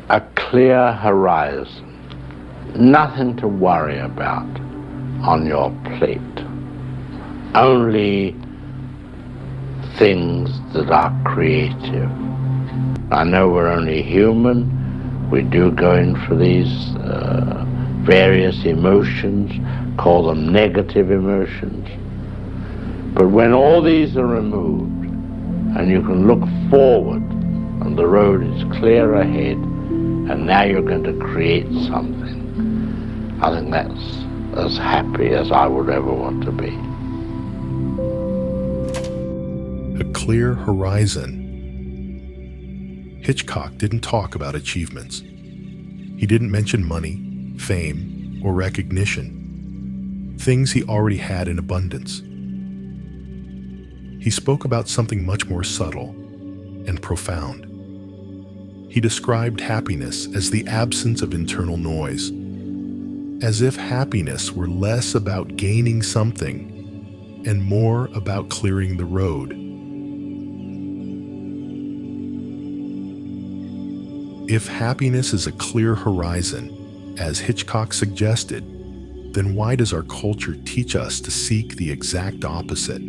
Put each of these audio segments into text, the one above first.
A clear horizon. Nothing to worry about on your plate. Only things that are creative. I know we're only human. We do go in for these various emotions, call them negative emotions. But when all these are removed and you can look forward and the road is clear ahead and now you're going to create something, I think that's as happy as I would ever want to be. A clear horizon. Hitchcock didn't talk about achievements. He didn't mention money, fame, or recognition, things he already had in abundance. He spoke about something much more subtle and profound. He described happiness as the absence of internal noise, as if happiness were less about gaining something and more about clearing the road. If happiness is a clear horizon, as Hitchcock suggested, then why does our culture teach us to seek the exact opposite?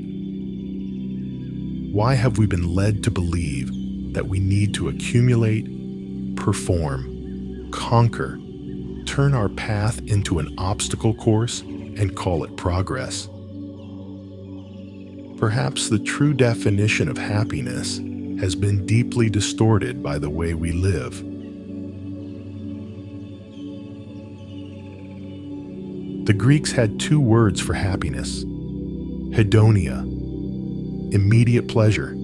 Why have we been led to believe that we need to accumulate, perform, conquer, turn our path into an obstacle course and call it progress? Perhaps the true definition of happiness has been deeply distorted by the way we live. The Greeks had two words for happiness: Hedonia, immediate pleasure,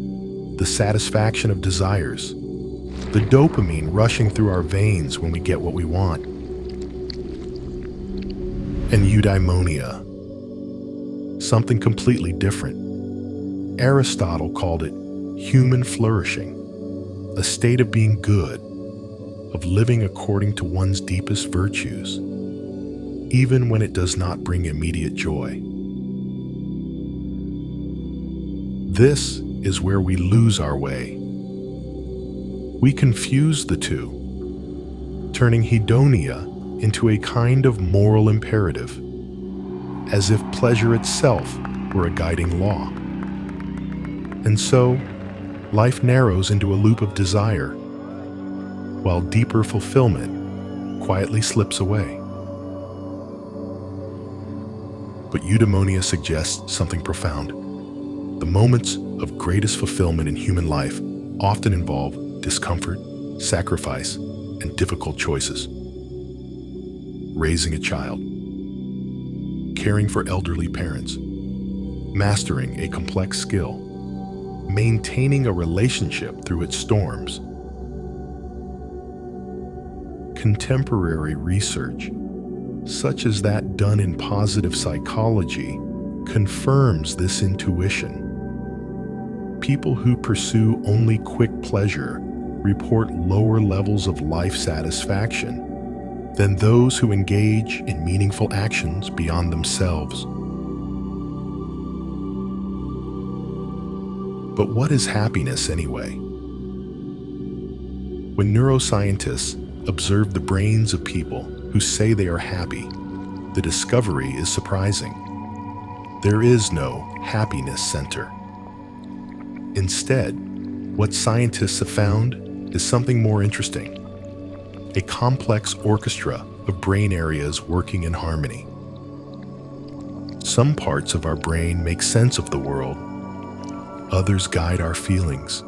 the satisfaction of desires, the dopamine rushing through our veins when we get what we want, and Eudaimonia, something completely different. Aristotle called it human flourishing, a state of being good, of living according to one's deepest virtues, even when it does not bring immediate joy. This is where we lose our way. We confuse the two, turning hedonia into a kind of moral imperative, as if pleasure itself were a guiding law. And so, life narrows into a loop of desire, while deeper fulfillment quietly slips away. But Eudaimonia suggests something profound. The moments of greatest fulfillment in human life often involve discomfort, sacrifice, and difficult choices. Raising a child, caring for elderly parents, mastering a complex skill, maintaining a relationship through its storms. Contemporary research, such as that done in positive psychology, confirms this intuition. People who pursue only quick pleasure report lower levels of life satisfaction than those who engage in meaningful actions beyond themselves. But what is happiness anyway? When neuroscientists observe the brains of people who say they are happy, the discovery is surprising. There is no happiness center. Instead, what scientists have found is something more interesting: a complex orchestra of brain areas working in harmony. Some parts of our brain make sense of the world, others guide our feelings,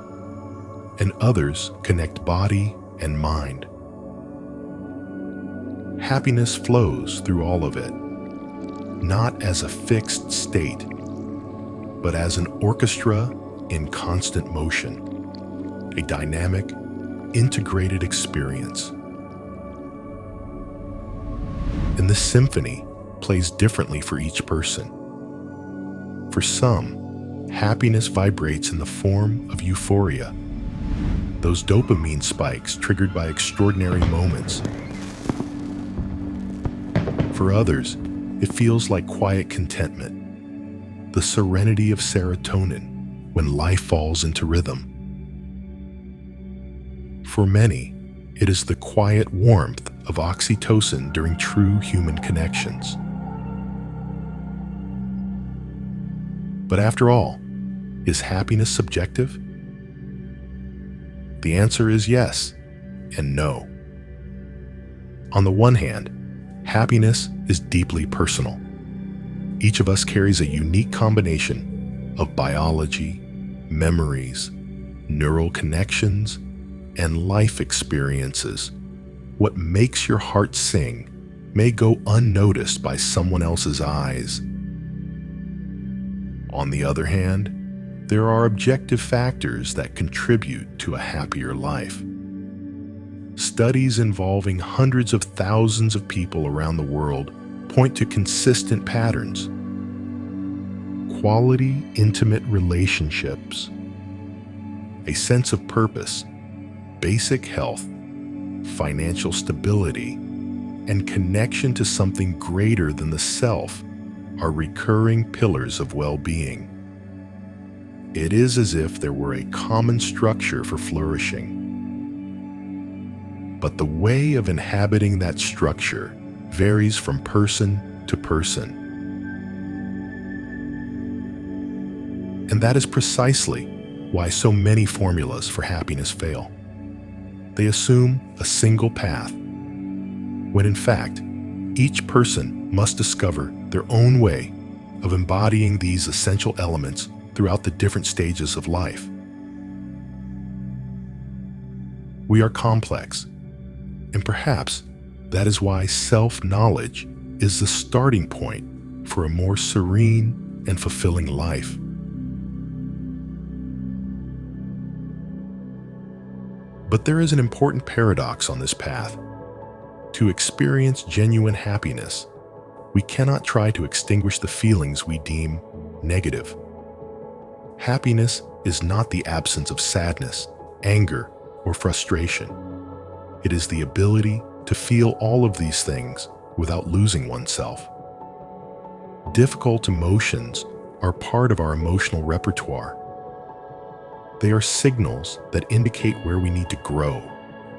and others connect body and mind. Happiness flows through all of it, not as a fixed state, but as an orchestra in constant motion, a dynamic, integrated experience. And this symphony plays differently for each person. For some, happiness vibrates in the form of euphoria, those dopamine spikes triggered by extraordinary moments. For others, it feels like quiet contentment, the serenity of serotonin when life falls into rhythm. For many, It is the quiet warmth of oxytocin during true human connections. But after all, is happiness subjective? The answer is yes and no. On the one hand, happiness is deeply personal. Each of us carries a unique combination of biology, memories, neural connections, and life experiences. What makes your heart sing may go unnoticed by someone else's eyes. On the other hand, there are objective factors that contribute to a happier life. Studies involving hundreds of thousands of people around the world point to consistent patterns. Quality, intimate relationships, a sense of purpose, basic health, financial stability, and connection to something greater than the self are recurring pillars of well-being. It is as if there were a common structure for flourishing. But the way of inhabiting that structure varies from person to person. And that is precisely why so many formulas for happiness fail. They assume a single path, when in fact, each person must discover their own way of embodying these essential elements throughout the different stages of life. We are complex, and perhaps that is why self-knowledge is the starting point for a more serene and fulfilling life. But there is an important paradox on this path. To experience genuine happiness, we cannot try to extinguish the feelings we deem negative. Happiness is not the absence of sadness, anger, or frustration. It is the ability to feel all of these things without losing oneself. Difficult emotions are part of our emotional repertoire. They are signals that indicate where we need to grow,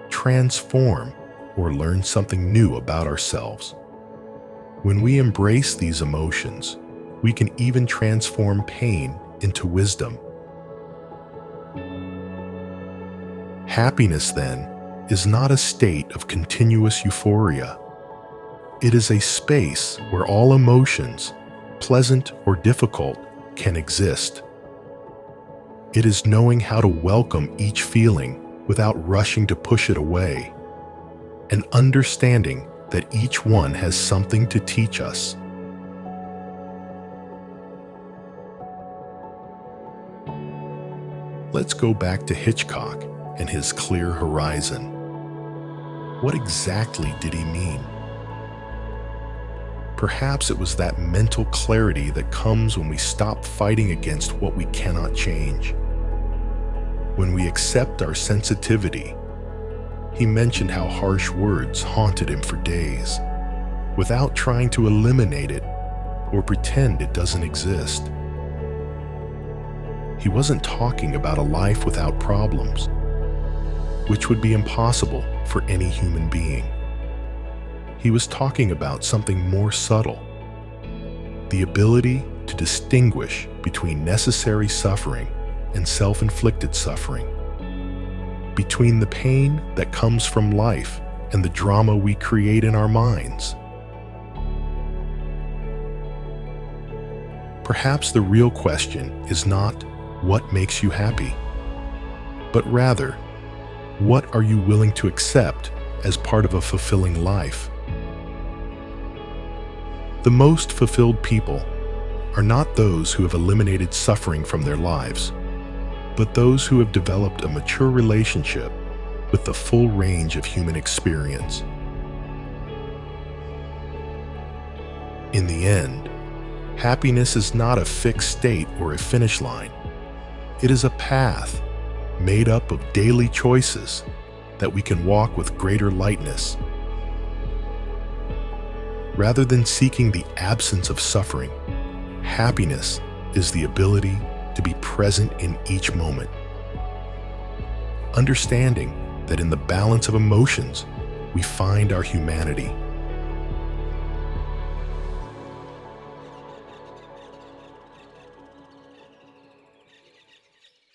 transform, or learn something new about ourselves. When we embrace these emotions, we can even transform pain into wisdom. Happiness, then, is not a state of continuous euphoria. It is a space where all emotions, pleasant or difficult, can exist. It is knowing how to welcome each feeling without rushing to push it away, and understanding that each one has something to teach us. Let's go back to Hitchcock and his clear horizon. What exactly did he mean? Perhaps it was that mental clarity that comes when we stop fighting against what we cannot change. When we accept our sensitivity. He mentioned how harsh words haunted him for days, without trying to eliminate it or pretend it doesn't exist. He wasn't talking about a life without problems, which would be impossible for any human being. He was talking about something more subtle, the ability to distinguish between necessary suffering and self-inflicted suffering, between the pain that comes from life and the drama we create in our minds. Perhaps the real question is not what makes you happy, but rather, what are you willing to accept as part of a fulfilling life? The most fulfilled people are not those who have eliminated suffering from their lives, but those who have developed a mature relationship with the full range of human experience. In the end, happiness is not a fixed state or a finish line. It is a path made up of daily choices that we can walk with greater lightness. Rather than seeking the absence of suffering, happiness is the ability to be present in each moment. Understanding that in the balance of emotions, we find our humanity.